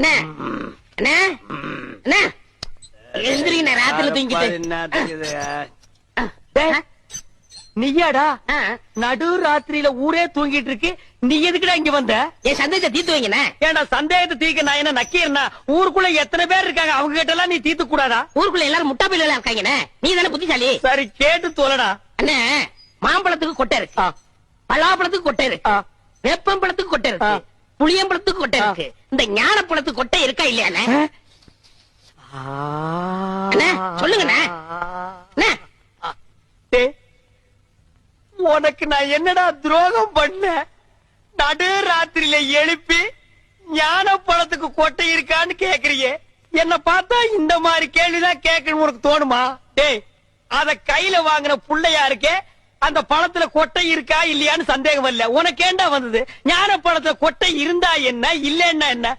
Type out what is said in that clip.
அண்ணே அண்ணே அண்ணே எந்திரிங்க, ராத்திரில தூங்கிட்டு. நீயாடா நடு ராத்திரியில ஊரே தூங்கிட்டு இருக்கு, நீ எதுக்குடா இங்க வந்த? என் சந்தேகத்தை தீர்த்து வைங்கண்ணே. ஏன்டா சந்தேகத்தை தீர்க்க நான் என்ன நக்கீரனா? ஊருக்குள்ள எத்தனை பேர் இருக்காங்க, அவங்க கிட்ட எல்லாம் நீ தீர்த்து கூடாதா? ஊருக்குள்ள எல்லாரும் முட்டா பையில இருக்காங்கண்ணே, நீ தானே புத்திசாலி. சரி கேட்டு தோலடா. அண்ணே, மாம்பழத்துக்கு கொட்டை இருக்கு, பலாப்பழத்துக்கு கொட்டை இருக்கு, வேப்பம்பழத்துக்கு கொட்டை இருக்கு, புளியம்பழத்துக்கு கொட்டை இருக்கு. இந்த ஞானப்பழத்துக்கு கொட்டை இருக்கா இல்லையாண்ணே? அண்ணே சொல்லுங்கண்ணே. உனக்கு நான் என்னடா துரோகம் பண்ண? நடு ராத்திரியில எழுப்பி ஞான பழத்துக்கு கொட்டை இருக்கான்னு கேக்குறீங்க. என்ன பார்த்தா இந்த மாதிரி கேள்விதான் கேட்கணும் உனக்கு தோணுமா? டேய், அத கையில வாங்கின புள்ளையா இருக்கே, அந்த பழத்துல கொட்டை இருக்கா இல்லையான்னு சந்தேகம் இல்ல. உனக்கு ஏண்டா வந்தது? ஞான பழத்துல கொட்டை இருந்தா என்ன, இல்லன்னா என்ன?